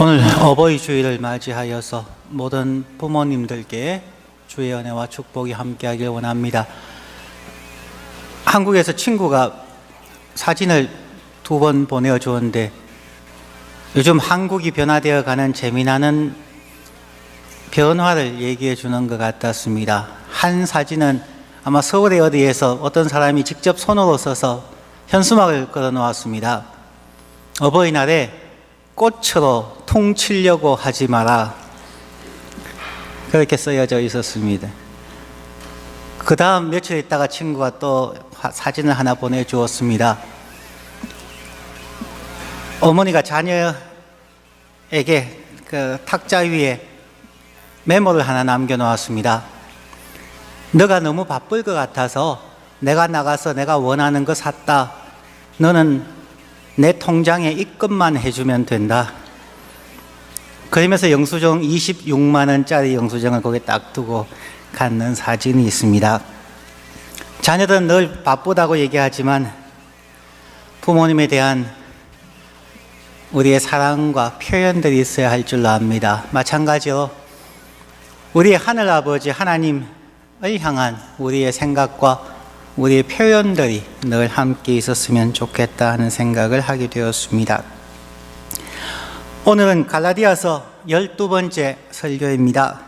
오늘 어버이 주일을 맞이하여서 모든 부모님들께 주의 은혜와 축복이 함께하길 원합니다. 한국에서 친구가 사진을 2번 보내주었는데 요즘 한국이 변화되어 가는 재미나는 변화를 얘기해 주는 것 같았습니다. 한 사진은 아마 서울의 어디에서 어떤 사람이 직접 손으로 써서 현수막을 걸어 놓았습니다. 어버이날에 꽃으로 퉁치려고 하지 마라, 그렇게 쓰여져 있었습니다. 그 다음 며칠 있다가 친구가 또 사진을 하나 보내주었습니다. 어머니가 자녀에게 그 탁자 위에 메모를 하나 남겨놓았습니다. 너가 너무 바쁠 것 같아서 내가 나가서 내가 원하는 거 샀다. 너는 내 통장에 입금만 해주면 된다. 그러면서 영수증 26만 원짜리 영수증을 거기에 딱 두고 갖는 사진이 있습니다. 자녀들은 늘 바쁘다고 얘기하지만 부모님에 대한 우리의 사랑과 표현들이 있어야 할 줄로 압니다. 마찬가지로 우리의 하늘아버지 하나님을 향한 우리의 생각과 우리의 표현들이 늘 함께 있었으면 좋겠다 하는 생각을 하게 되었습니다. 오늘은 갈라디아서 12번째 설교입니다.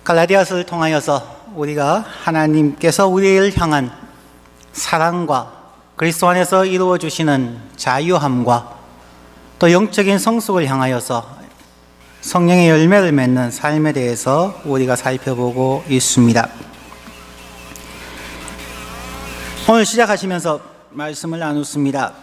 갈라디아서를 통하여서 우리가 하나님께서 우리를 향한 사랑과 그리스도 안에서 이루어 주시는 자유함과 또 영적인 성숙을 향하여서 성령의 열매를 맺는 삶에 대해서 우리가 살펴보고 있습니다. 오늘 시작하시면서 말씀을 나눴습니다.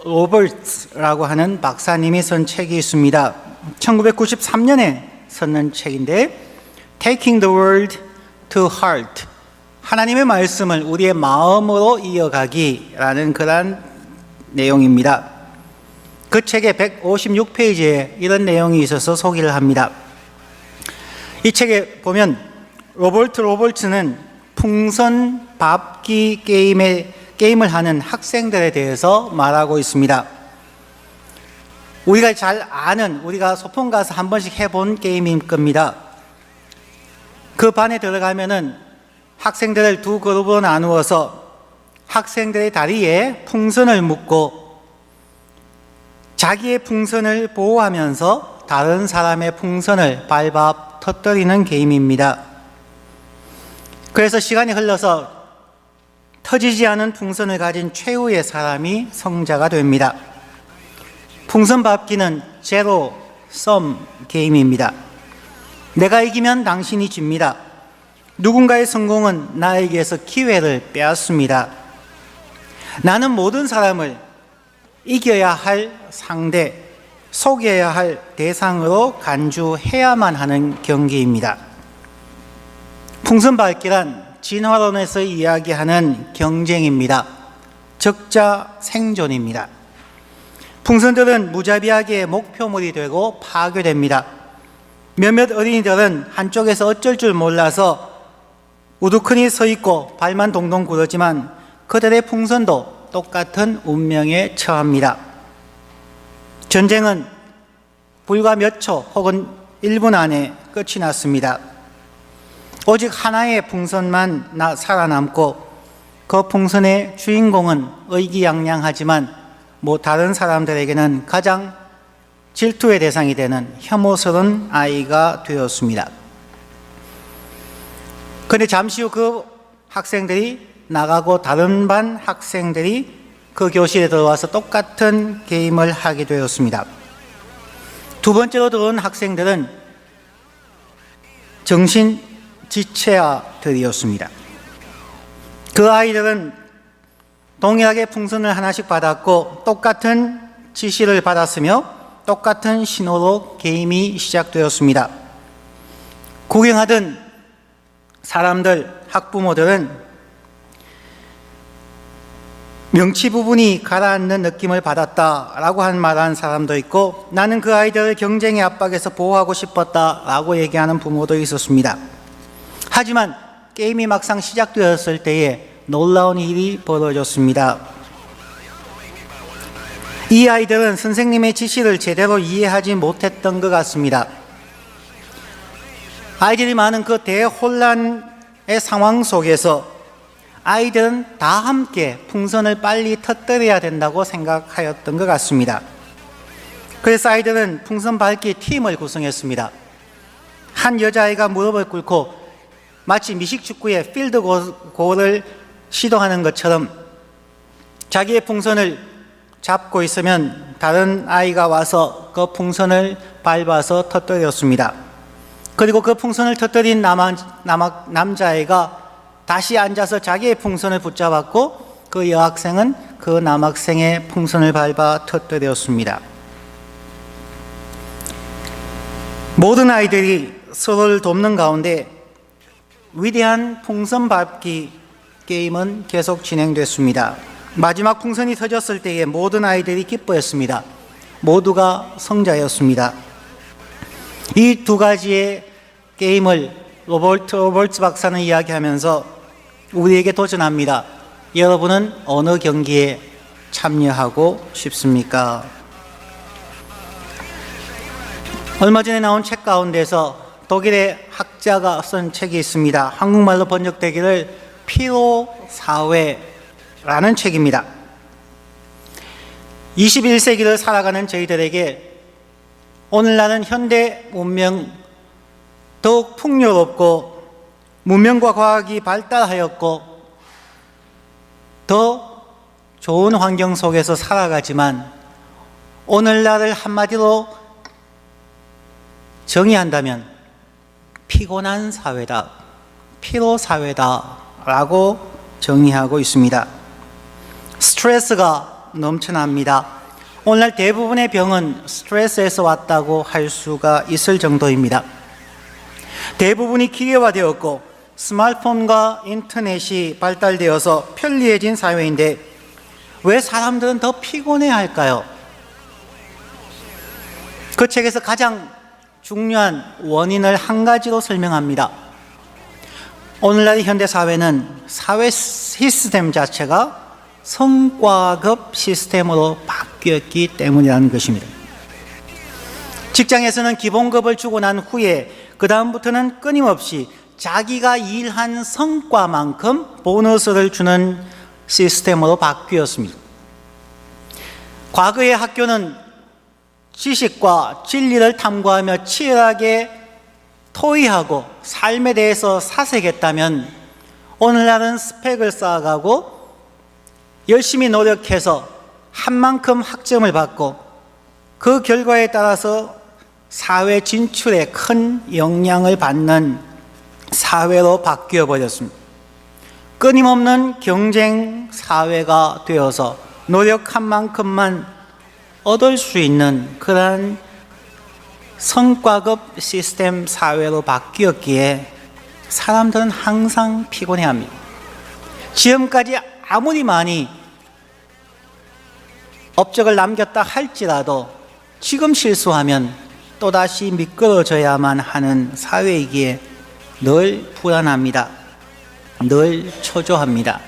로버트라고 하는 박사님이 쓴 책이 있습니다. 1993년에 썼는 책인데 Taking the Word to Heart, 하나님의 말씀을 우리의 마음으로 이어가기라는 그런 내용입니다. 그 책의 156페이지에 이런 내용이 있어서 소개를 합니다. 이 책에 보면 로버트는 풍선 밟기 게임을 하는 학생들에 대해서 말하고 있습니다. 우리가 잘 아는, 우리가 소풍 가서 한 번씩 해본 게임일 겁니다. 그 반에 들어가면은 학생들을 두 그룹으로 나누어서 학생들의 다리에 풍선을 묶고 자기의 풍선을 보호하면서 다른 사람의 풍선을 밟아 터뜨리는 게임입니다. 그래서 시간이 흘러서 터지지 않은 풍선을 가진 최후의 사람이 성자가 됩니다. 풍선 밟기는 제로 썸 게임입니다. 내가 이기면 당신이 집니다. 누군가의 성공은 나에게서 기회를 빼앗습니다. 나는 모든 사람을 이겨야 할 상대, 속여야 할 대상으로 간주해야만 하는 경기입니다. 풍선 밟기란 진화론에서 이야기하는 경쟁입니다. 적자 생존입니다. 풍선들은 무자비하게 목표물이 되고 파괴됩니다. 몇몇 어린이들은 한쪽에서 어쩔 줄 몰라서 우두커니 서 있고 발만 동동 구르지만 그들의 풍선도 똑같은 운명에 처합니다. 전쟁은 불과 몇 초 혹은 1분 안에 끝이 났습니다. 오직 하나의 풍선만 살아남고 그 풍선의 주인공은 의기양양하지만 다른 사람들에게는 가장 질투의 대상이 되는 혐오스러운 아이가 되었습니다. 그런데 잠시 후 그 학생들이 나가고 다른 반 학생들이 그 교실에 들어와서 똑같은 게임을 하게 되었습니다. 두 번째로 들어온 학생들은 정신지체아들이었습니다. 그 아이들은 동일하게 풍선을 하나씩 받았고 똑같은 지시를 받았으며 똑같은 신호로 게임이 시작되었습니다. 구경하던 사람들, 학부모들은 명치 부분이 가라앉는 느낌을 받았다라고 말한 사람도 있고 나는 그 아이들을 경쟁의 압박에서 보호하고 싶었다라고 얘기하는 부모도 있었습니다. 하지만 게임이 막상 시작되었을 때에 놀라운 일이 벌어졌습니다. 이 아이들은 선생님의 지시를 제대로 이해하지 못했던 것 같습니다. 아이들이 많은 그 대혼란의 상황 속에서 아이들은 다 함께 풍선을 빨리 터뜨려야 된다고 생각하였던 것 같습니다. 그래서 아이들은 풍선 밟기 팀을 구성했습니다. 한 여자아이가 무릎을 꿇고 마치 미식축구의 필드골을 시도하는 것처럼 자기의 풍선을 잡고 있으면 다른 아이가 와서 그 풍선을 밟아서 터뜨렸습니다. 그리고 그 풍선을 터뜨린 남자아이가 다시 앉아서 자기의 풍선을 붙잡았고 그 여학생은 그 남학생의 풍선을 밟아 터뜨렸습니다. 모든 아이들이 서로를 돕는 가운데 위대한 풍선 밟기 게임은 계속 진행됐습니다. 마지막 풍선이 터졌을 때에 모든 아이들이 기뻐했습니다. 모두가 성자였습니다. 이 두 가지의 게임을 로버트 박사는 이야기하면서 우리에게 도전합니다. 여러분은 어느 경기에 참여하고 싶습니까? 얼마 전에 나온 책 가운데서 독일의 학자가 쓴 책이 있습니다. 한국말로 번역되기를 피로사회라는 책입니다. 21세기를 살아가는 저희들에게 오늘날은 현대 문명 더욱 풍요롭고 문명과 과학이 발달하였고 더 좋은 환경 속에서 살아가지만 오늘날을 한마디로 정의한다면 피곤한 사회다, 피로사회다라고 정의하고 있습니다. 스트레스가 넘쳐납니다. 오늘날 대부분의 병은 스트레스에서 왔다고 할 수가 있을 정도입니다. 대부분이 기계화되었고 스마트폰과 인터넷이 발달되어서 편리해진 사회인데 왜 사람들은 더 피곤해할까요? 그 책에서 가장 중요한 원인을 한 가지로 설명합니다. 오늘날의 현대사회는 사회 시스템 자체가 성과급 시스템으로 바뀌었기 때문이라는 것입니다. 직장에서는 기본급을 주고 난 후에 그 다음부터는 끊임없이 자기가 일한 성과만큼 보너스를 주는 시스템으로 바뀌었습니다. 과거의 학교는 지식과 진리를 탐구하며 치열하게 토의하고 삶에 대해서 사색했다면 오늘날은 스펙을 쌓아가고 열심히 노력해서 한 만큼 학점을 받고 그 결과에 따라서 사회 진출에 큰 영향을 받는 사회로 바뀌어 버렸습니다. 끊임없는 경쟁 사회가 되어서 노력한 만큼만 얻을 수 있는 그러한 성과급 시스템 사회로 바뀌었기에 사람들은 항상 피곤해합니다. 지금까지 아무리 많이 업적을 남겼다 할지라도 지금 실수하면 또다시 미끄러져야만 하는 사회이기에 늘 불안합니다. 늘 초조합니다.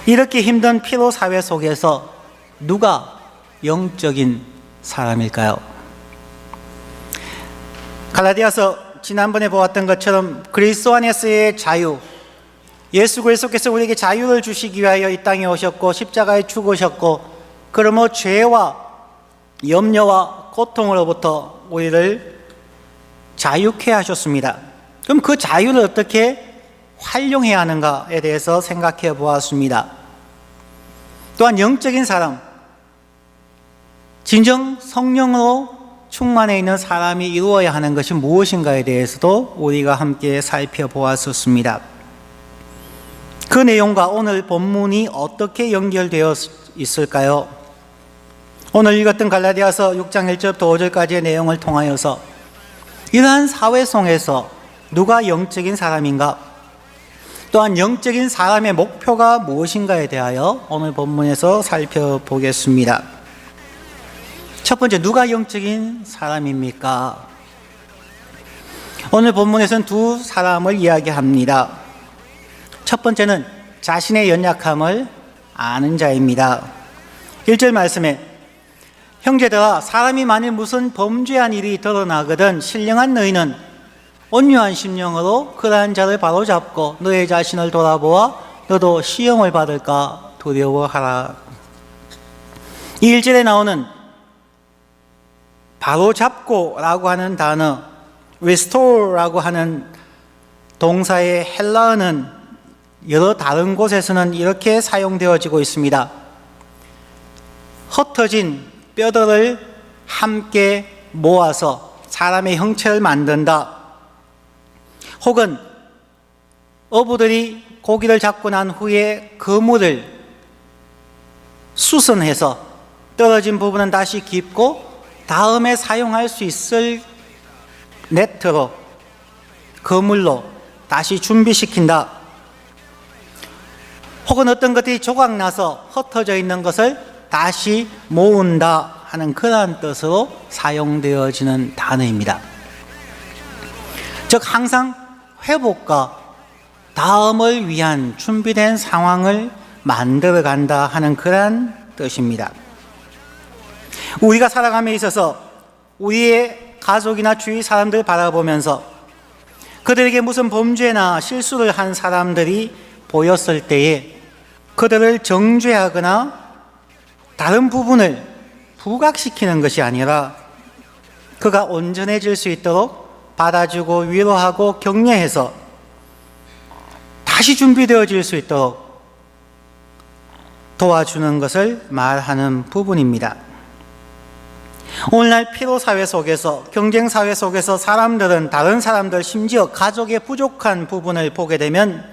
이렇게 힘든 피로 사회 속에서 누가 영적인 사람일까요? 갈라디아서 지난번에 보았던 것처럼 그리스도 안에서의 자유, 예수 그리스도께서 우리에게 자유를 주시기 위하여 이 땅에 오셨고 십자가에 죽으셨고 그러므로 죄와 염려와 고통으로부터 우리를 자유케 하셨습니다. 그럼 그 자유를 어떻게 활용해야 하는가에 대해서 생각해 보았습니다. 또한 영적인 사람, 진정 성령으로 충만해 있는 사람이 이루어야 하는 것이 무엇인가에 대해서도 우리가 함께 살펴보았었습니다. 그 내용과 오늘 본문이 어떻게 연결되어 있을까요? 오늘 읽었던 갈라디아서 6장 1절부터 5절까지의 내용을 통하여서 이러한 사회 속에서 누가 영적인 사람인가, 또한 영적인 사람의 목표가 무엇인가에 대하여 오늘 본문에서 살펴보겠습니다. 첫 번째, 누가 영적인 사람입니까? 오늘 본문에서는 두 사람을 이야기합니다. 첫 번째는 자신의 연약함을 아는 자입니다. 1절 말씀에 형제들아 사람이 만일 무슨 범죄한 일이 드러나거든 신령한 너희는 온유한 심령으로 그러한 자를 바로잡고 너의 자신을 돌아보아 너도 시험을 받을까 두려워하라. 이 1절에 나오는 바로잡고라고 하는 단어, restore라고 하는 동사의 헬라어는 여러 다른 곳에서는 이렇게 사용되어지고 있습니다. 흩어진 뼈들을 함께 모아서 사람의 형체를 만든다. 혹은 어부들이 고기를 잡고 난 후에 그물을 수선해서 떨어진 부분은 다시 깁고 다음에 사용할 수 있을 네트로, 그물로 다시 준비시킨다. 혹은 어떤 것들이 조각나서 흩어져 있는 것을 다시 모은다 하는 그러한 뜻으로 사용되어지는 단어입니다. 즉 항상 회복과 다음을 위한 준비된 상황을 만들어 간다 하는 그러한 뜻입니다. 우리가 살아감에 있어서 우리의 가족이나 주위 사람들을 바라보면서 그들에게 무슨 범죄나 실수를 한 사람들이 보였을 때에 그들을 정죄하거나 다른 부분을 부각시키는 것이 아니라 그가 온전해질 수 있도록 받아주고 위로하고 격려해서 다시 준비되어질 수 있도록 도와주는 것을 말하는 부분입니다. 오늘날 피로사회 속에서, 경쟁사회 속에서 사람들은 다른 사람들, 심지어 가족의 부족한 부분을 보게 되면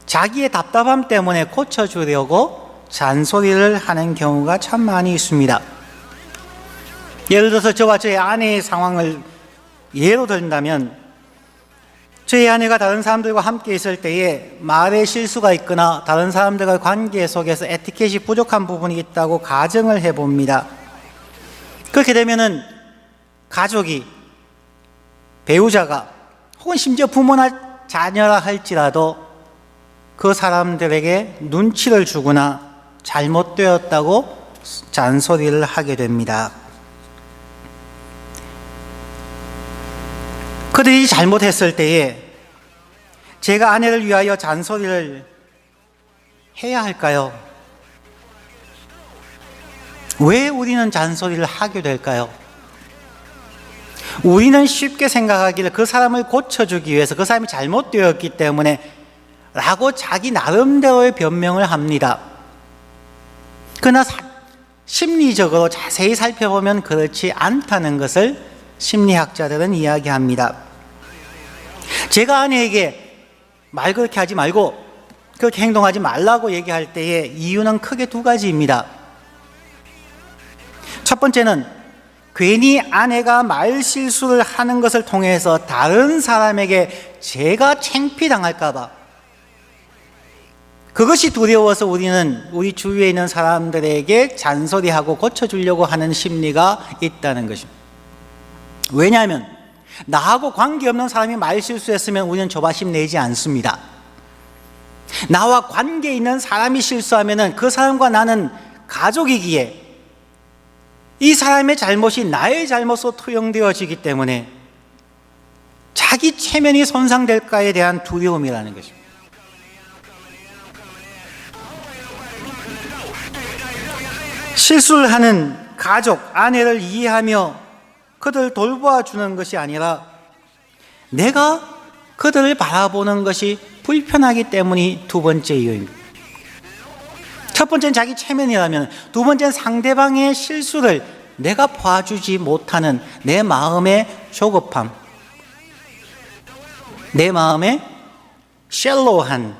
자기의 답답함 때문에 고쳐주려고 잔소리를 하는 경우가 참 많이 있습니다. 예를 들어서 저와 저의 아내의 상황을 예로 든다면 저희 아내가 다른 사람들과 함께 있을 때에 말에 실수가 있거나 다른 사람들과의 관계 속에서 에티켓이 부족한 부분이 있다고 가정을 해봅니다. 그렇게 되면은 가족이, 배우자가 혹은 심지어 부모나 자녀라 할지라도 그 사람들에게 눈치를 주거나 잘못되었다고 잔소리를 하게 됩니다. 그들이 잘못했을 때에 제가 아내를 위하여 잔소리를 해야 할까요? 왜 우리는 잔소리를 하게 될까요? 우리는 쉽게 생각하기를 그 사람을 고쳐주기 위해서, 그 사람이 잘못되었기 때문에 라고 자기 나름대로의 변명을 합니다. 그러나 심리적으로 자세히 살펴보면 그렇지 않다는 것을 심리학자들은 이야기합니다. 제가 아내에게 말 그렇게 하지 말고 그렇게 행동하지 말라고 얘기할 때의 이유는 크게 두 가지입니다. 첫 번째는 괜히 아내가 말 실수를 하는 것을 통해서 다른 사람에게 제가 창피당할까 봐, 그것이 두려워서 우리는 우리 주위에 있는 사람들에게 잔소리하고 고쳐주려고 하는 심리가 있다는 것입니다. 왜냐하면 나하고 관계없는 사람이 말 실수했으면 우리는 조바심 내지 않습니다. 나와 관계 있는 사람이 실수하면 그 사람과 나는 가족이기에 이 사람의 잘못이 나의 잘못으로 투영되어지기 때문에 자기 체면이 손상될까에 대한 두려움이라는 것입니다. 실수를 하는 가족, 아내를 이해하며 그들을 돌보아주는 것이 아니라 내가 그들을 바라보는 것이 불편하기 때문이 두 번째 이유입니다. 첫 번째는 자기 체면이라면, 두 번째는 상대방의 실수를 내가 봐주지 못하는 내 마음의 조급함, 내 마음의 샬로우한,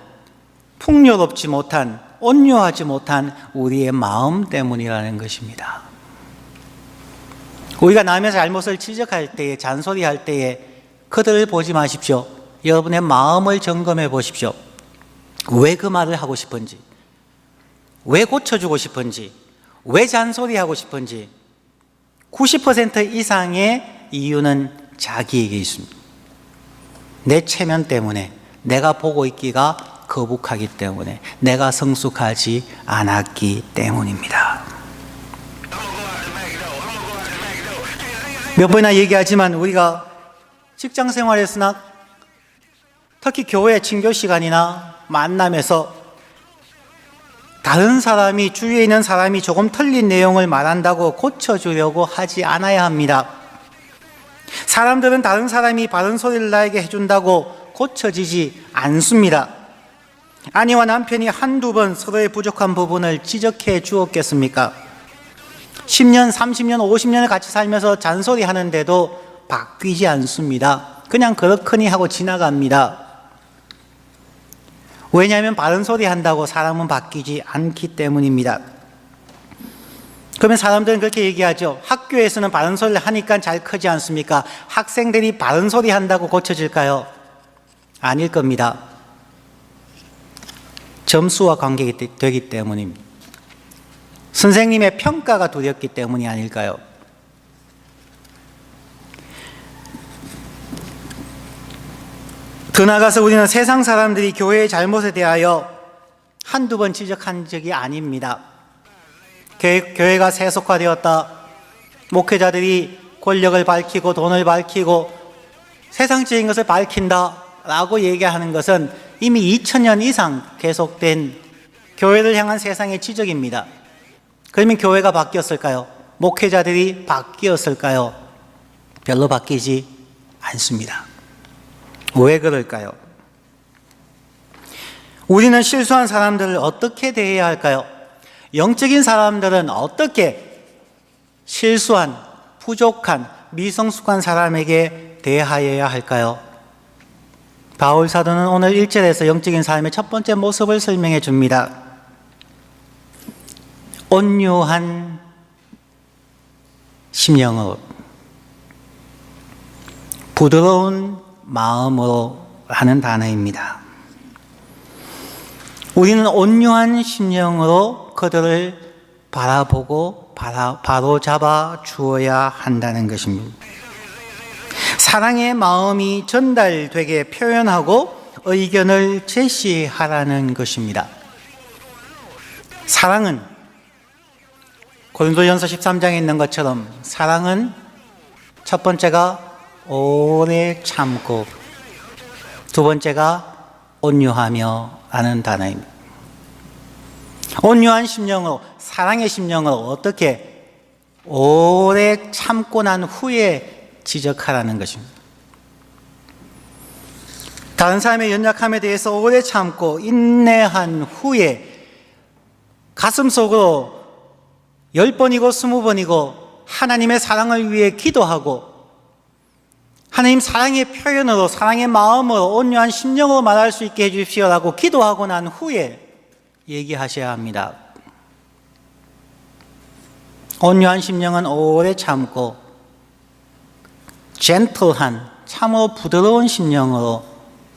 풍요롭지 못한, 온유하지 못한 우리의 마음 때문이라는 것입니다. 우리가 남의 잘못을 지적할 때에, 잔소리할 때에 그들을 보지 마십시오. 여러분의 마음을 점검해 보십시오. 왜 그 말을 하고 싶은지, 왜 고쳐주고 싶은지, 왜 잔소리하고 싶은지 90% 이상의 이유는 자기에게 있습니다. 내 체면 때문에, 내가 보고 있기가 거북하기 때문에, 내가 성숙하지 않았기 때문입니다. 몇 번이나 얘기하지만 우리가 직장 생활에서나 특히 교회 친교 시간이나 만남에서 다른 사람이, 주위에 있는 사람이 조금 틀린 내용을 말한다고 고쳐주려고 하지 않아야 합니다. 사람들은 다른 사람이 바른 소리를 나에게 해준다고 고쳐지지 않습니다. 아내와 남편이 한두 번 서로의 부족한 부분을 지적해 주었겠습니까? 10년, 30년, 50년을 같이 살면서 잔소리 하는데도 바뀌지 않습니다. 그냥 그렇거니 하고 지나갑니다. 왜냐하면 바른 소리 한다고 사람은 바뀌지 않기 때문입니다. 그러면 사람들은 그렇게 얘기하죠. 학교에서는 바른 소리를 하니까 잘 크지 않습니까? 학생들이 바른 소리 한다고 고쳐질까요? 아닐 겁니다. 점수와 관계되기 때문입니다. 선생님의 평가가 두렵기 때문이 아닐까요? 더 나아가서 우리는 세상 사람들이 교회의 잘못에 대하여 한두 번 지적한 적이 아닙니다. 교회가 세속화되었다, 목회자들이 권력을 밝히고 돈을 밝히고 세상적인 것을 밝힌다 라고 얘기하는 것은 이미 2000년 이상 계속된 교회를 향한 세상의 지적입니다. 그러면 교회가 바뀌었을까요? 목회자들이 바뀌었을까요? 별로 바뀌지 않습니다. 왜 그럴까요? 우리는 실수한 사람들을 어떻게 대해야 할까요? 영적인 사람들은 어떻게 실수한, 부족한, 미성숙한 사람에게 대하여야 할까요? 바울 사도는 오늘 1절에서 영적인 사람의 첫 번째 모습을 설명해 줍니다. 온유한 심령으로, 부드러운 마음으로 하는 단어입니다. 우리는 온유한 심령으로 그들을 바라보고 바로잡아 주어야 한다는 것입니다. 사랑의 마음이 전달되게 표현하고 의견을 제시하라는 것입니다. 사랑은 고린도전서 13장에 있는 것처럼 사랑은 첫 번째가 오래 참고, 두 번째가 온유하며 라는 단어입니다. 온유한 심령으로, 사랑의 심령으로 어떻게 오래 참고 난 후에 지적하라는 것입니다. 다른 사람의 연약함에 대해서 오래 참고 인내한 후에 가슴속으로 10번이고 20번이고 하나님의 사랑을 위해 기도하고 하나님 사랑의 표현으로, 사랑의 마음으로, 온유한 심령으로 말할 수 있게 해주십시오라고 기도하고 난 후에 얘기하셔야 합니다. 온유한 심령은 오래 참고 젠틀한, 참으로 부드러운 심령으로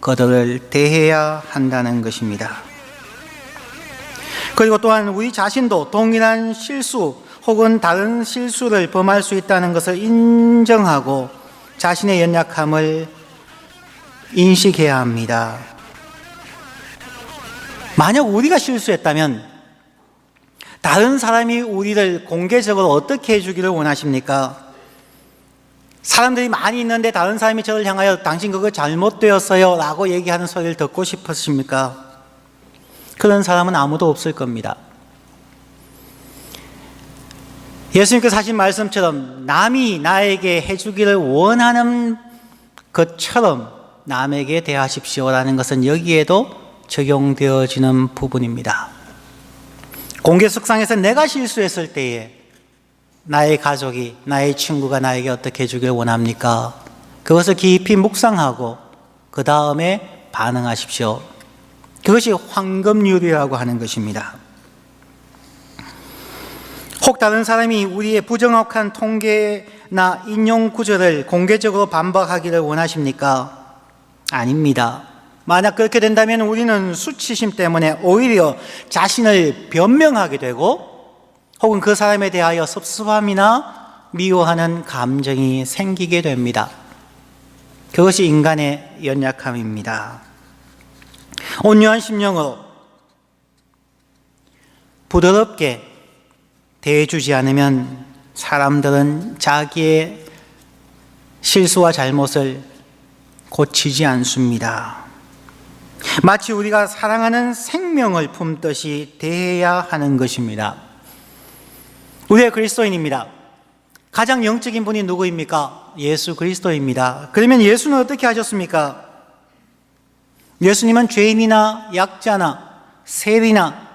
그들을 대해야 한다는 것입니다. 그리고 또한 우리 자신도 동일한 실수 혹은 다른 실수를 범할 수 있다는 것을 인정하고 자신의 연약함을 인식해야 합니다. 만약 우리가 실수했다면 다른 사람이 우리를 공개적으로 어떻게 해주기를 원하십니까? 사람들이 많이 있는데 다른 사람이 저를 향하여 당신 그거 잘못되었어요 라고 얘기하는 소리를 듣고 싶으십니까? 그런 사람은 아무도 없을 겁니다. 예수님께서 하신 말씀처럼 남이 나에게 해주기를 원하는 것처럼 남에게 대하십시오라는 것은 여기에도 적용되어지는 부분입니다. 공개석상에서 내가 실수했을 때에 나의 가족이, 나의 친구가 나에게 어떻게 해주길 원합니까? 그것을 깊이 묵상하고 그 다음에 반응하십시오. 그것이 황금률이라고 하는 것입니다. 혹 다른 사람이 우리의 부정확한 통계나 인용 구절을 공개적으로 반박하기를 원하십니까? 아닙니다. 만약 그렇게 된다면 우리는 수치심 때문에 오히려 자신을 변명하게 되고 혹은 그 사람에 대하여 섭섭함이나 미워하는 감정이 생기게 됩니다. 그것이 인간의 연약함입니다. 온유한 심령으로 부드럽게 대해주지 않으면 사람들은 자기의 실수와 잘못을 고치지 않습니다. 마치 우리가 사랑하는 생명을 품듯이 대해야 하는 것입니다. 우리의 그리스도인입니다. 가장 영적인 분이 누구입니까? 예수 그리스도입니다. 그러면 예수는 어떻게 하셨습니까? 예수님은 죄인이나 약자나 세리나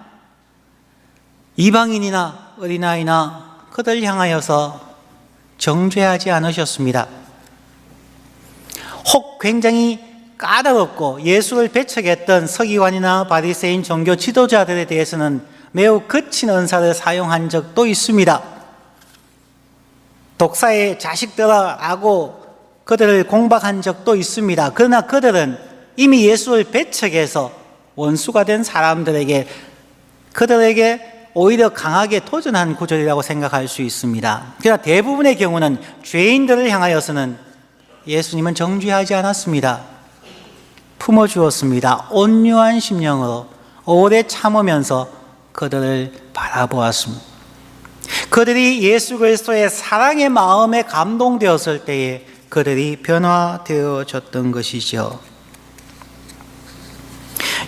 이방인이나 어린아이나 그들 향하여서 정죄하지 않으셨습니다. 혹 굉장히 까다롭고 예수를 배척했던 서기관이나 바리새인 종교 지도자들에 대해서는 매우 거친 은사를 사용한 적도 있습니다. 독사의 자식들아라고 그들을 공박한 적도 있습니다. 그러나 그들은 이미 예수를 배척해서 원수가 된 사람들에게 그들에게 오히려 강하게 도전한 구절이라고 생각할 수 있습니다. 그러나 대부분의 경우는 죄인들을 향하여서는 예수님은 정죄하지 않았습니다. 품어주었습니다. 온유한 심령으로 오래 참으면서 그들을 바라보았습니다. 그들이 예수 그리스도의 사랑의 마음에 감동되었을 때에 그들이 변화되어졌던 것이죠.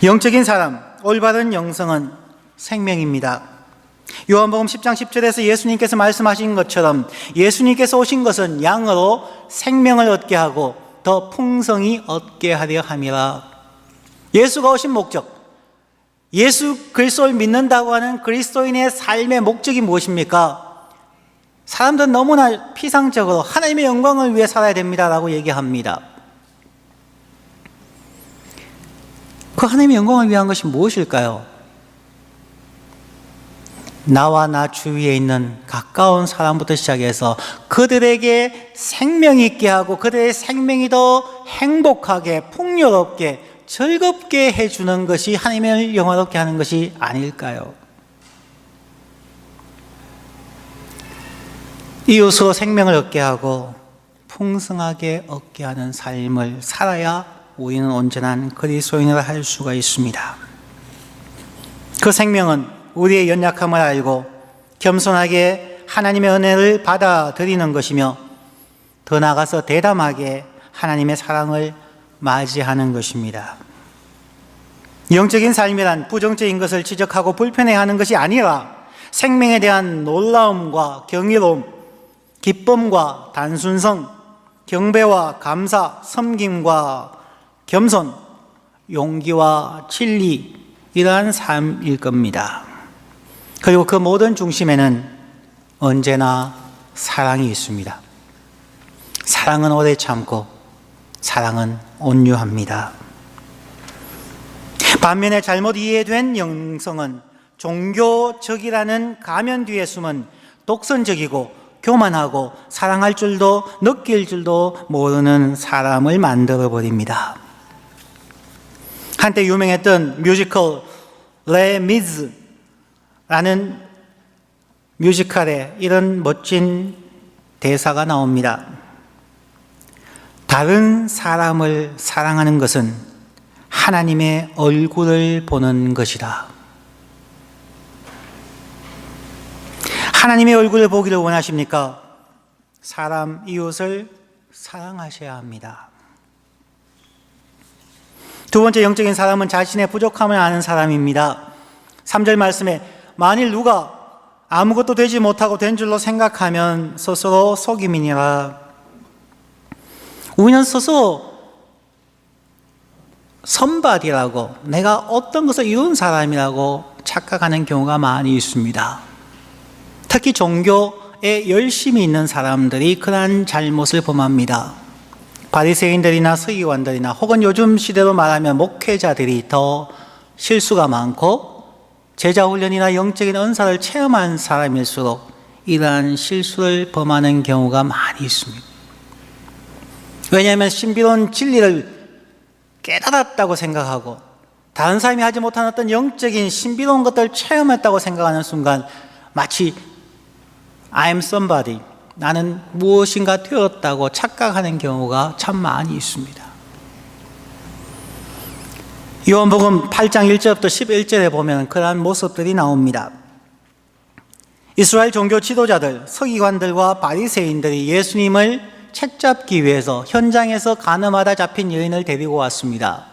영적인 사람, 올바른 영성은 생명입니다. 요한복음 10장 10절에서 예수님께서 말씀하신 것처럼 예수님께서 오신 것은 양으로 생명을 얻게 하고 더 풍성히 얻게 하려 함이라. 예수가 오신 목적, 예수 그리스도를 믿는다고 하는 그리스도인의 삶의 목적이 무엇입니까? 사람들은 너무나 피상적으로 하나님의 영광을 위해 살아야 됩니다라고 얘기합니다. 그 하나님의 영광을 위한 것이 무엇일까요? 나와 나 주위에 있는 가까운 사람부터 시작해서 그들에게 생명 있게 하고 그들의 생명이 더 행복하게 풍요롭게 즐겁게 해주는 것이 하나님을 영화롭게 하는 것이 아닐까요? 이웃으로 생명을 얻게 하고 풍성하게 얻게 하는 삶을 살아야 우리는 온전한 그리스도인을 할 수가 있습니다. 그 생명은 우리의 연약함을 알고 겸손하게 하나님의 은혜를 받아들이는 것이며 더 나아가서 대담하게 하나님의 사랑을 맞이하는 것입니다. 영적인 삶이란 부정적인 것을 지적하고 불편해하는 것이 아니라 생명에 대한 놀라움과 경이로움, 기쁨과 단순성, 경배와 감사, 섬김과 겸손, 용기와 진리, 이러한 삶일 겁니다. 그리고 그 모든 중심에는 언제나 사랑이 있습니다. 사랑은 오래 참고 사랑은 온유합니다. 반면에 잘못 이해된 영성은 종교적이라는 가면 뒤에 숨은 독선적이고 교만하고 사랑할 줄도 느낄 줄도 모르는 사람을 만들어버립니다. 한때 유명했던 뮤지컬 레 미즈라는 뮤지컬에 이런 멋진 대사가 나옵니다. 다른 사람을 사랑하는 것은 하나님의 얼굴을 보는 것이다. 하나님의 얼굴을 보기를 원하십니까? 사람, 이웃을 사랑하셔야 합니다. 두 번째 영적인 사람은 자신의 부족함을 아는 사람입니다. 3절 말씀에 만일 누가 아무것도 되지 못하고 된 줄로 생각하면 스스로 속임이니라. 우리는 스스로 선발이라고 내가 어떤 것을 이룬 사람이라고 착각하는 경우가 많이 있습니다. 특히 종교에 열심히 있는 사람들이 그러한 잘못을 범합니다. 바리새인들이나 서기관들이나 혹은 요즘 시대로 말하면 목회자들이 더 실수가 많고 제자훈련이나 영적인 은사를 체험한 사람일수록 이러한 실수를 범하는 경우가 많이 있습니다. 왜냐하면 신비로운 진리를 깨달았다고 생각하고 다른 사람이 하지 못한 어떤 영적인 신비로운 것들을 체험했다고 생각하는 순간 마치 I'm somebody, 나는 무엇인가 되었다고 착각하는 경우가 참 많이 있습니다. 요한복음 8장 1절부터 11절에 보면 그러한 모습들이 나옵니다. 이스라엘 종교 지도자들, 서기관들과 바리새인들이 예수님을 책잡기 위해서 현장에서 가늠하다 잡힌 여인을 데리고 왔습니다.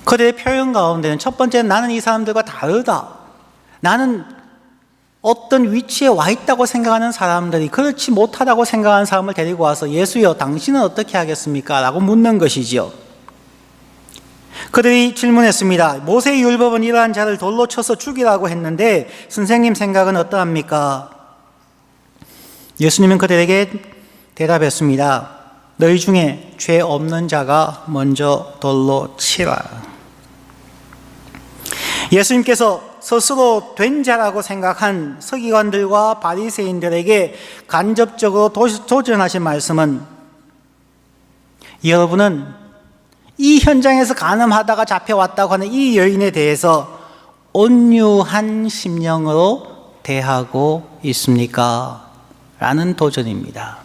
그들의 표현 가운데는 첫 번째는 나는 이 사람들과 다르다. 나는 어떤 위치에 와 있다고 생각하는 사람들이 그렇지 못하다고 생각하는 사람을 데리고 와서 예수여 당신은 어떻게 하겠습니까? 라고 묻는 것이지요. 그들이 질문했습니다. 모세의 율법은 이러한 자를 돌로 쳐서 죽이라고 했는데 선생님 생각은 어떠합니까? 예수님은 그들에게 대답했습니다. 너희 중에 죄 없는 자가 먼저 돌로 치라. 예수님께서 스스로 된 자라고 생각한 서기관들과 바리새인들에게 간접적으로 도전하신 말씀은 여러분은 이 현장에서 간음하다가 잡혀왔다고 하는 이 여인에 대해서 온유한 심령으로 대하고 있습니까? 라는 도전입니다.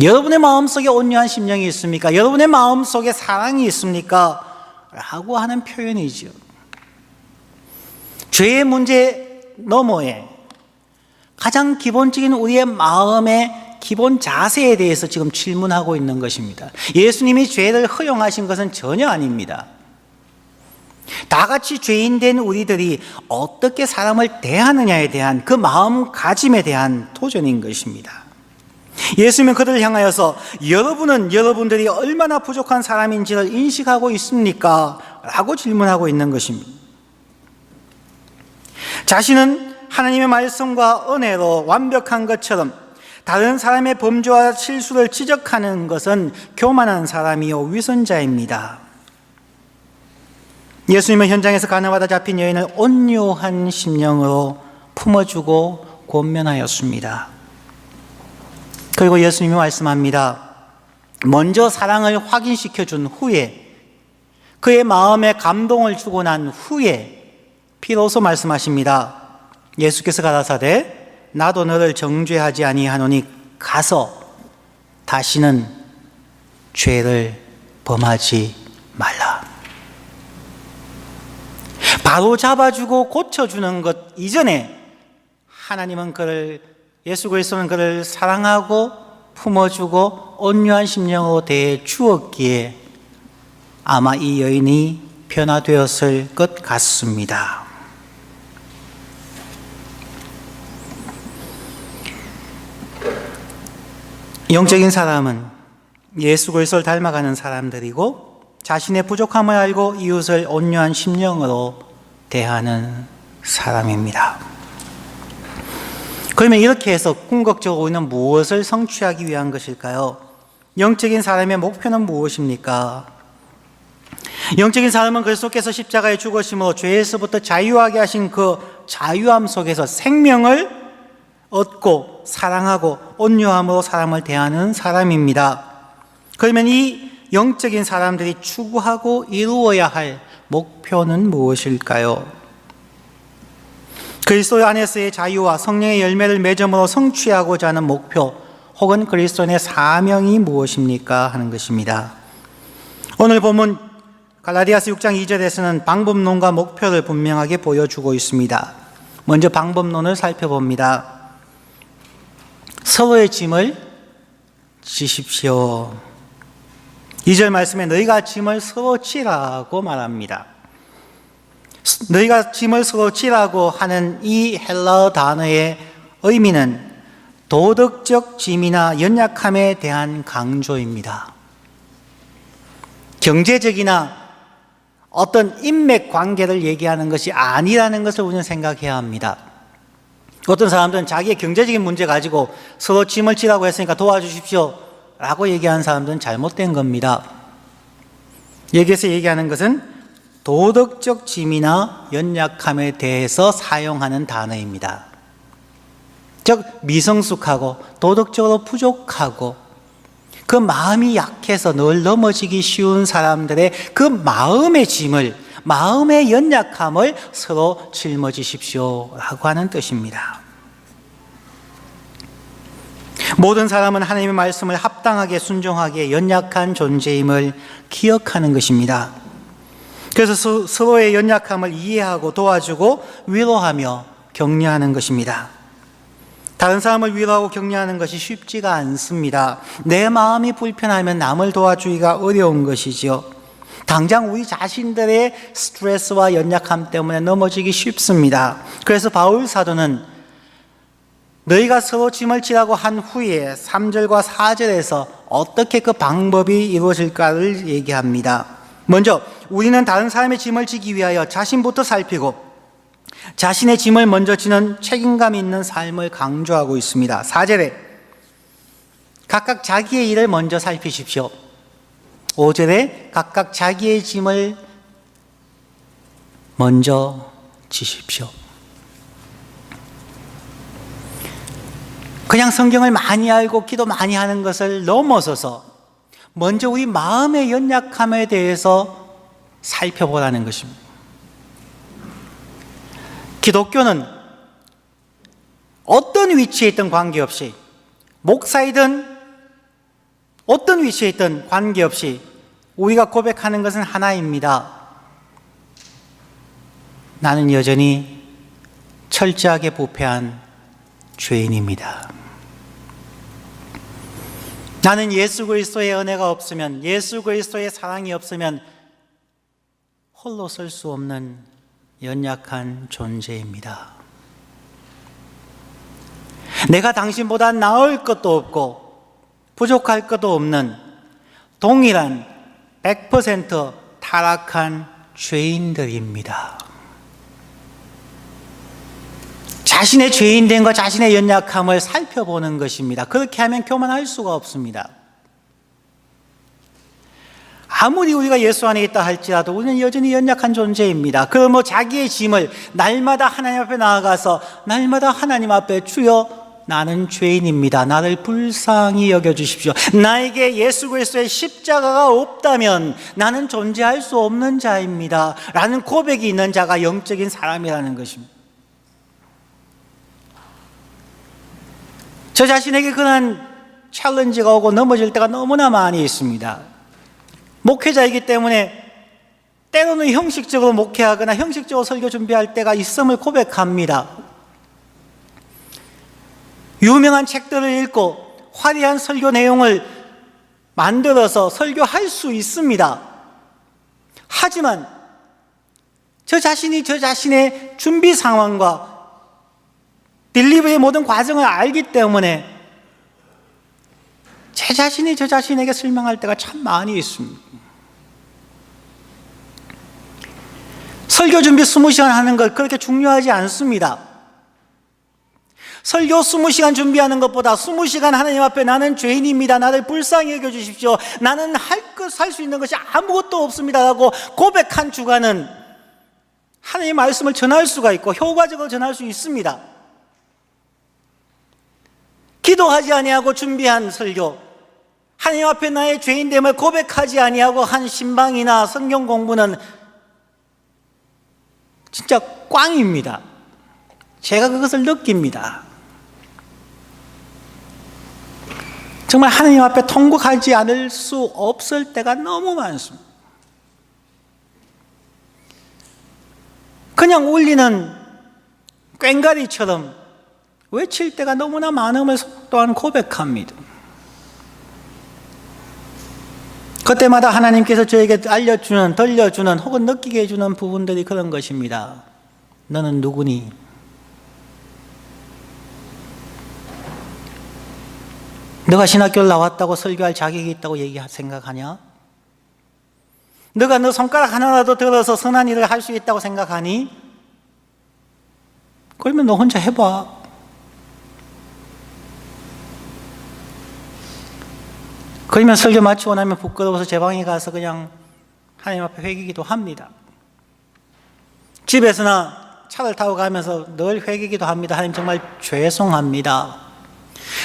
여러분의 마음속에 온유한 심령이 있습니까? 여러분의 마음속에 사랑이 있습니까? 라고 하는 표현이죠. 죄의 문제 너머에 가장 기본적인 우리의 마음의 기본 자세에 대해서 지금 질문하고 있는 것입니다. 예수님이 죄를 허용하신 것은 전혀 아닙니다. 다 같이 죄인된 우리들이 어떻게 사람을 대하느냐에 대한 그 마음가짐에 대한 도전인 것입니다. 예수님은 그들을 향하여서 여러분은 여러분들이 얼마나 부족한 사람인지를 인식하고 있습니까? 라고 질문하고 있는 것입니다. 자신은 하나님의 말씀과 은혜로 완벽한 것처럼 다른 사람의 범죄와 실수를 지적하는 것은 교만한 사람이요 위선자입니다. 예수님은 현장에서 간음하다 잡힌 여인을 온유한 심령으로 품어주고 권면하였습니다. 그리고 예수님이 말씀합니다. 먼저 사랑을 확인시켜 준 후에 그의 마음에 감동을 주고 난 후에 비로소 말씀하십니다. 예수께서 가라사대 나도 너를 정죄하지 아니하노니 가서 다시는 죄를 범하지 말라. 바로 잡아주고 고쳐주는 것 이전에 하나님은 예수 그리스도는 그를 사랑하고 품어주고 온유한 심령으로 대해 주었기에 아마 이 여인이 변화되었을 것 같습니다. 영적인 사람은 예수 그리스도를 닮아가는 사람들이고 자신의 부족함을 알고 이웃을 온유한 심령으로 대하는 사람입니다. 그러면 이렇게 해서 궁극적으로 우리는 무엇을 성취하기 위한 것일까요? 영적인 사람의 목표는 무엇입니까? 영적인 사람은 그리스도께서 십자가에 죽으심으로 죄에서부터 자유하게 하신 그 자유함 속에서 생명을 얻고 사랑하고 온유함으로 사람을 대하는 사람입니다. 그러면 이 영적인 사람들이 추구하고 이루어야 할 목표는 무엇일까요? 그리스도 안에서의 자유와 성령의 열매를 맺음으로 성취하고자 하는 목표 혹은 그리스도인의 사명이 무엇입니까? 하는 것입니다. 오늘 본문 갈라디아서 6장 2절에서는 방법론과 목표를 분명하게 보여주고 있습니다. 먼저 방법론을 살펴봅니다. 서로의 짐을 지십시오. 2절 말씀에 너희가 짐을 서로 지라고 말합니다. 너희가 짐을 서로 지라고 하는 이 헬라어 단어의 의미는 도덕적 짐이나 연약함에 대한 강조입니다. 경제적이나 어떤 인맥 관계를 얘기하는 것이 아니라는 것을 우리는 생각해야 합니다. 어떤 사람들은 자기의 경제적인 문제 가지고 서로 짐을 지라고 했으니까 도와주십시오 라고 얘기하는 사람들은 잘못된 겁니다. 여기에서 얘기하는 것은 도덕적 짐이나 연약함에 대해서 사용하는 단어입니다. 즉 미성숙하고 도덕적으로 부족하고 그 마음이 약해서 늘 넘어지기 쉬운 사람들의 그 마음의 짐을, 마음의 연약함을 서로 짊어지십시오 라고 하는 뜻입니다. 모든 사람은 하나님의 말씀을 합당하게 순종하기에 연약한 존재임을 기억하는 것입니다. 그래서 서로의 연약함을 이해하고 도와주고 위로하며 격려하는 것입니다. 다른 사람을 위로하고 격려하는 것이 쉽지가 않습니다. 내 마음이 불편하면 남을 도와주기가 어려운 것이지요. 당장 우리 자신들의 스트레스와 연약함 때문에 넘어지기 쉽습니다. 그래서 바울 사도는 너희가 서로 짐을 지라고 한 후에 3절과 4절에서 어떻게 그 방법이 이루어질까를 얘기합니다. 먼저 우리는 다른 사람의 짐을 지기 위하여 자신부터 살피고 자신의 짐을 먼저 지는 책임감 있는 삶을 강조하고 있습니다. 4절에 각각 자기의 일을 먼저 살피십시오. 5절에 각각 자기의 짐을 먼저 지십시오. 그냥 성경을 많이 알고 기도 많이 하는 것을 넘어서서 먼저 우리 마음의 연약함에 대해서 살펴보라는 것입니다. 기독교는 어떤 위치에 있든 관계없이, 목사이든 어떤 위치에 있든 관계없이 우리가 고백하는 것은 하나입니다. 나는 여전히 철저하게 부패한 죄인입니다. 나는 예수 그리스도의 은혜가 없으면, 예수 그리스도의 사랑이 없으면 홀로 설 수 없는 연약한 존재입니다. 내가 당신보다 나을 것도 없고 부족할 것도 없는 동일한 100% 타락한 죄인들입니다. 자신의 죄인됨과 자신의 연약함을 살펴보는 것입니다. 그렇게 하면 교만할 수가 없습니다. 아무리 우리가 예수 안에 있다 할지라도 우리는 여전히 연약한 존재입니다. 그럼 자기의 짐을 날마다 하나님 앞에 나아가서 날마다 하나님 앞에 주여 나는 죄인입니다. 나를 불쌍히 여겨주십시오. 나에게 예수 그리스도의 십자가가 없다면 나는 존재할 수 없는 자입니다. 라는 고백이 있는 자가 영적인 사람이라는 것입니다. 저 자신에게 그런 챌린지가 오고 넘어질 때가 너무나 많이 있습니다. 목회자이기 때문에 때로는 형식적으로 목회하거나 형식적으로 설교 준비할 때가 있음을 고백합니다. 유명한 책들을 읽고 화려한 설교 내용을 만들어서 설교할 수 있습니다. 하지만 저 자신이 저 자신의 준비 상황과 딜리버의 모든 과정을 알기 때문에 제 자신이 저 자신에게 설명할 때가 참 많이 있습니다. 설교 준비 20시간 하는 것 그렇게 중요하지 않습니다. 설교 20시간 준비하는 것보다 20시간 하나님 앞에 나는 죄인입니다. 나를 불쌍히 여겨주십시오. 나는 할 수 있는 것이 아무것도 없습니다. 라고 고백한 주간은 하나님의 말씀을 전할 수가 있고 효과적으로 전할 수 있습니다. 기도하지 아니하고 준비한 설교, 하나님 앞에 나의 죄인됨을 고백하지 아니하고 한 신방이나 성경 공부는 진짜 꽝입니다. 제가 그것을 느낍니다. 정말 하나님 앞에 통곡하지 않을 수 없을 때가 너무 많습니다. 그냥 울리는 꽹과리처럼 외칠 때가 너무나 많음을 또한 고백합니다. 그때마다 하나님께서 저에게 알려주는, 들려주는 혹은 느끼게 해주는 부분들이 그런 것입니다. 너는 누구니? 너가 신학교를 나왔다고 설교할 자격이 있다고 생각하냐? 너가 너 손가락 하나라도 들어서 선한 일을 할 수 있다고 생각하니? 그러면 너 혼자 해봐. 그러면 설교 마치고 나면 부끄러워서 제 방에 가서 그냥 하나님 앞에 회개기도 합니다. 집에서나 차를 타고 가면서 늘 회개기도 합니다. 하나님 정말 죄송합니다.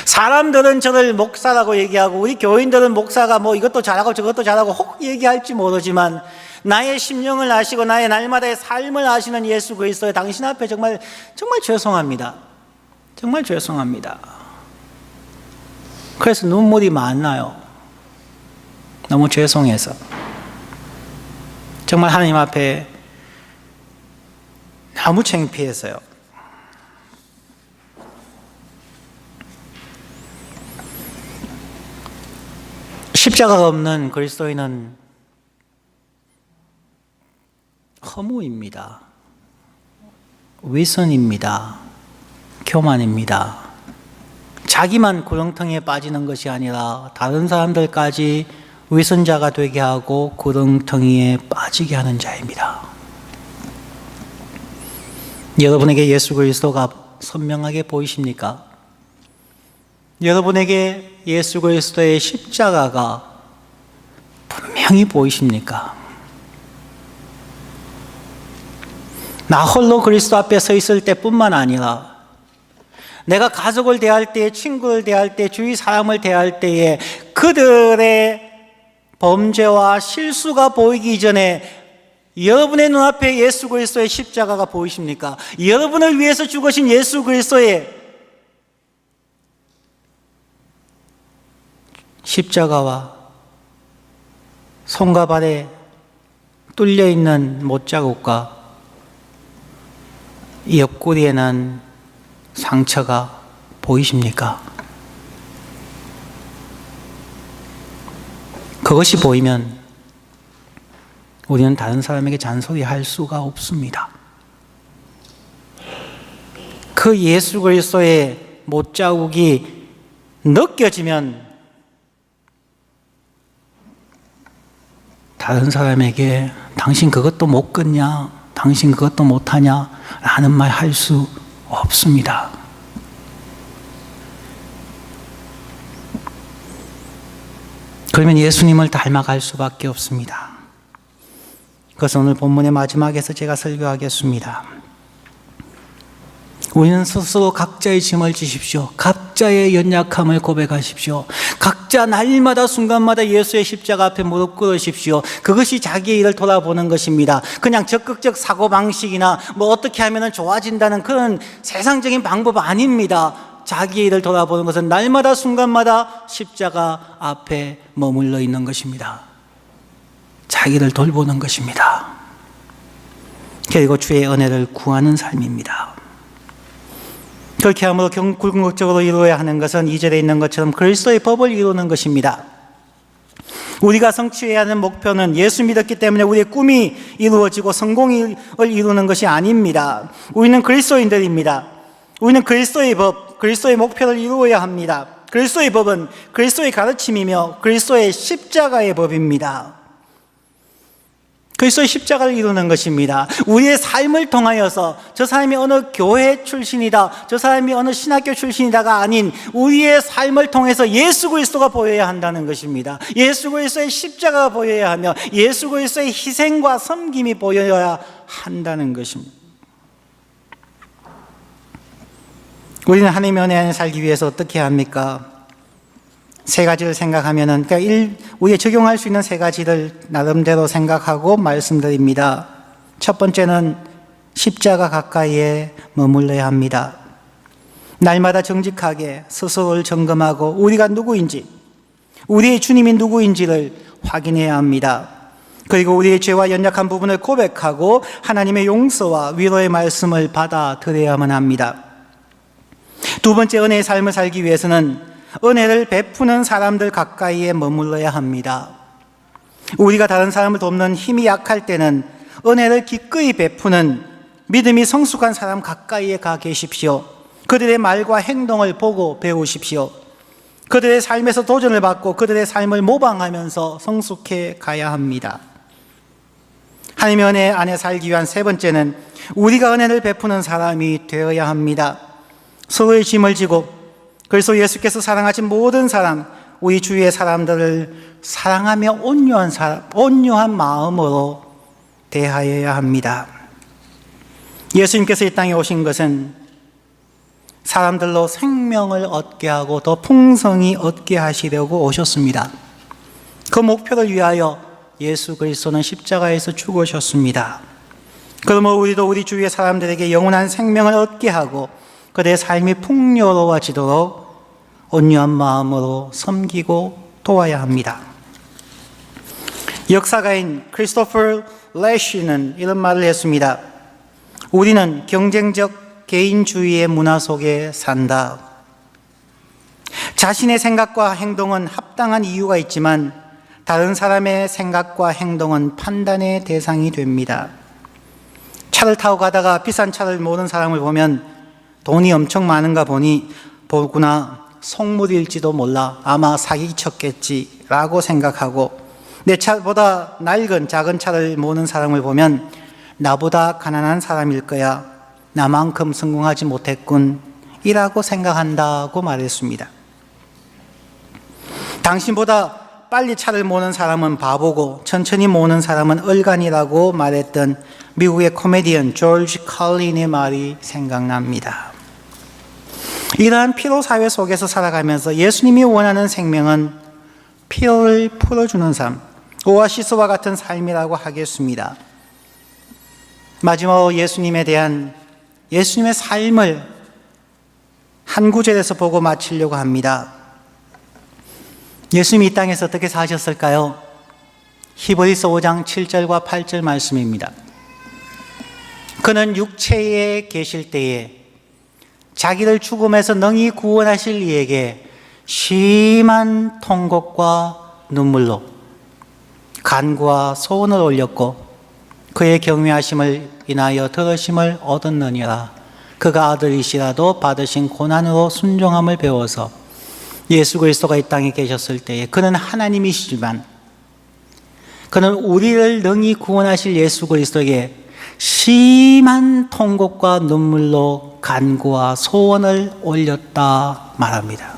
사람들은 저를 목사라고 얘기하고 우리 교인들은 목사가 뭐 이것도 잘하고 저것도 잘하고 혹 얘기할지 모르지만 나의 심령을 아시고 나의 날마다의 삶을 아시는 예수 그리스도의 당신 앞에 정말 죄송합니다. 정말 죄송합니다. 그래서 눈물이 많아요. 너무 죄송해서. 정말 하나님 앞에 너무 창피해서요. 십자가가 없는 그리스도인은 허무입니다. 위선입니다. 교만입니다. 자기만 구렁텅이에 빠지는 것이 아니라 다른 사람들까지 위선자가 되게 하고 구렁텅이에 빠지게 하는 자입니다. 여러분에게 예수 그리스도가 선명하게 보이십니까? 여러분에게 예수 그리스도의 십자가가 분명히 보이십니까? 나 홀로 그리스도 앞에 서 있을 때뿐만 아니라 내가 가족을 대할 때, 친구를 대할 때, 주위 사람을 대할 때에 그들의 범죄와 실수가 보이기 전에 여러분의 눈앞에 예수 그리스도의 십자가가 보이십니까? 여러분을 위해서 죽으신 예수 그리스도의 십자가와 손과 발에 뚫려있는 못자국과 옆구리에 난 상처가 보이십니까? 그것이 보이면 우리는 다른 사람에게 잔소리할 수가 없습니다. 그 예수 그리스도의 못자국이 느껴지면 다른 사람에게 당신 그것도 못 걷냐? 당신 그것도 못하냐? 라는 말 할 수 없습니다. 그러면 예수님을 닮아갈 수밖에 없습니다. 그래서 오늘 본문의 마지막에서 제가 설교하겠습니다. 우리는 스스로 각자의 짐을 지십시오. 각자의 연약함을 고백하십시오. 각자 날마다 순간마다 예수의 십자가 앞에 무릎 꿇으십시오. 그것이 자기의 일을 돌아보는 것입니다. 그냥 적극적 사고방식이나 어떻게 하면 좋아진다는 그런 세상적인 방법 아닙니다. 자기의 일을 돌아보는 것은 날마다 순간마다 십자가 앞에 머물러 있는 것입니다. 자기를 돌보는 것입니다. 그리고 주의 은혜를 구하는 삶입니다. 그렇게 함으로 궁극적으로 이루어야 하는 것은 2절에 있는 것처럼 그리스도의 법을 이루는 것입니다. 우리가 성취해야 하는 목표는 예수 믿었기 때문에 우리의 꿈이 이루어지고 성공을 이루는 것이 아닙니다. 우리는 그리스도인들입니다. 우리는 그리스도의 법, 그리스도의 목표를 이루어야 합니다. 그리스도의 법은 그리스도의 가르침이며 그리스도의 십자가의 법입니다. 그리스도의 십자가를 이루는 것입니다. 우리의 삶을 통하여서 저 사람이 어느 교회 출신이다, 저 사람이 어느 신학교 출신이다가 아닌 우리의 삶을 통해서 예수 그리스도가 보여야 한다는 것입니다. 예수 그리스도의 십자가가 보여야 하며 예수 그리스도의 희생과 섬김이 보여야 한다는 것입니다. 우리는 하나님의 은혜 안에 살기 위해서 어떻게 합니까? 세 가지를 생각하면은, 우리에 적용할 수 있는 세 가지를 나름대로 생각하고 말씀드립니다. 첫 번째는 십자가 가까이에 머물러야 합니다. 날마다 정직하게 스스로를 점검하고 우리가 누구인지, 우리의 주님이 누구인지를 확인해야 합니다. 그리고 우리의 죄와 연약한 부분을 고백하고 하나님의 용서와 위로의 말씀을 받아들여야만 합니다. 두 번째, 은혜의 삶을 살기 위해서는 은혜를 베푸는 사람들 가까이에 머물러야 합니다. 우리가 다른 사람을 돕는 힘이 약할 때는 은혜를 기꺼이 베푸는 믿음이 성숙한 사람 가까이에 가 계십시오. 그들의 말과 행동을 보고 배우십시오. 그들의 삶에서 도전을 받고 그들의 삶을 모방하면서 성숙해 가야 합니다. 하나님의 은혜 안에 살기 위한 세 번째는 우리가 은혜를 베푸는 사람이 되어야 합니다. 서로의 짐을 지고 그래서 예수께서 사랑하신 모든 사람, 우리 주위의 사람들을 사랑하며 온유한 마음으로 대하여야 합니다. 예수님께서 이 땅에 오신 것은 사람들로 생명을 얻게 하고 더 풍성히 얻게 하시려고 오셨습니다. 그 목표를 위하여 예수 그리스도는 십자가에서 죽으셨습니다. 그러므로 우리도 우리 주위의 사람들에게 영원한 생명을 얻게 하고 그들의 삶이 풍요로워지도록 온유한 마음으로 섬기고 도와야 합니다. 역사가인 크리스토퍼 레시는 이런 말을 했습니다. 우리는 경쟁적 개인주의의 문화 속에 산다. 자신의 생각과 행동은 합당한 이유가 있지만 다른 사람의 생각과 행동은 판단의 대상이 됩니다. 차를 타고 가다가 비싼 차를 모는 사람을 보면 돈이 엄청 많은가 보구나, 속물일지도 몰라, 아마 사기쳤겠지라고 생각하고, 내 차보다 낡은 작은 차를 모는 사람을 보면 나보다 가난한 사람일 거야, 나만큼 성공하지 못했군 이라고 생각한다고 말했습니다. 당신보다 빨리 차를 모는 사람은 바보고 천천히 모는 사람은 얼간이라고 말했던 미국의 코미디언 조지 칼린의 말이 생각납니다. 이러한 피로 사회 속에서 살아가면서 예수님이 원하는 생명은 피로를 풀어주는 삶, 오아시스와 같은 삶이라고 하겠습니다. 마지막으로 예수님에 대한 예수님의 삶을 한 구절에서 보고 마치려고 합니다. 예수님이 이 땅에서 어떻게 사셨을까요? 히브리서 5장 7절과 8절 말씀입니다. 그는 육체에 계실 때에 자기를 죽음에서 능히 구원하실 이에게 심한 통곡과 눈물로 간구와 소원을 올렸고 그의 경외하심을 인하여 들으심을 얻었느니라. 그가 아들이시라도 받으신 고난으로 순종함을 배워서 예수 그리스도가 이 땅에 계셨을 때에 그는 하나님이시지만 그는 우리를 능히 구원하실 예수 그리스도에게 심한 통곡과 눈물로 간구와 소원을 올렸다 말합니다.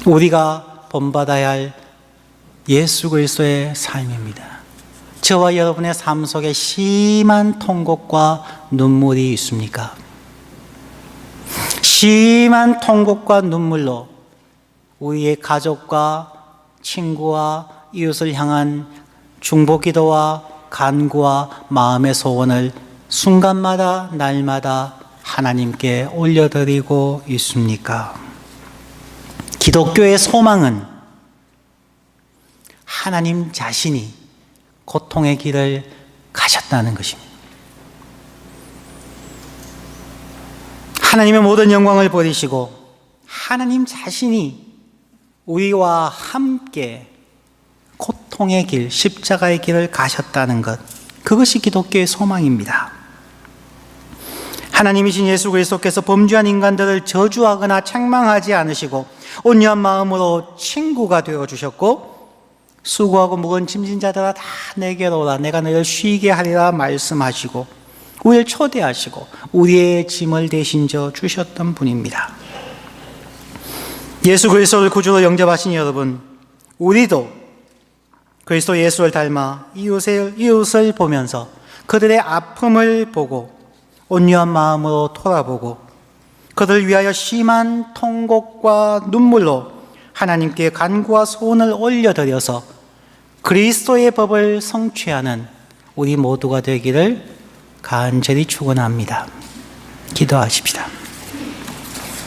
우리가 본받아야 할 예수 그리스도의 삶입니다. 저와 여러분의 삶 속에 심한 통곡과 눈물이 있습니까? 심한 통곡과 눈물로 우리의 가족과 친구와 이웃을 향한 중보기도와 간구와 마음의 소원을 순간마다 날마다 하나님께 올려드리고 있습니까? 기독교의 소망은 하나님 자신이 고통의 길을 가셨다는 것입니다. 하나님의 모든 영광을 버리시고 하나님 자신이 우리와 함께 고통의 길, 십자가의 길을 가셨다는 것, 그것이 기독교의 소망입니다. 하나님이신 예수 그리스도께서 범죄한 인간들을 저주하거나 책망하지 않으시고 온유한 마음으로 친구가 되어주셨고 수고하고 무거운 짐진 자들아 다 내게로 오라 내가 너희를 쉬게 하리라 말씀하시고 우리를 초대하시고 우리의 짐을 대신져 주셨던 분입니다. 예수 그리스도를 구주로 영접하신 여러분, 우리도 그리스도 예수를 닮아 이웃을 보면서 그들의 아픔을 보고 온유한 마음으로 돌아보고 그들을 위하여 심한 통곡과 눈물로 하나님께 간구와 소원을 올려드려서 그리스도의 법을 성취하는 우리 모두가 되기를 간절히 축원합니다. 기도하십시다.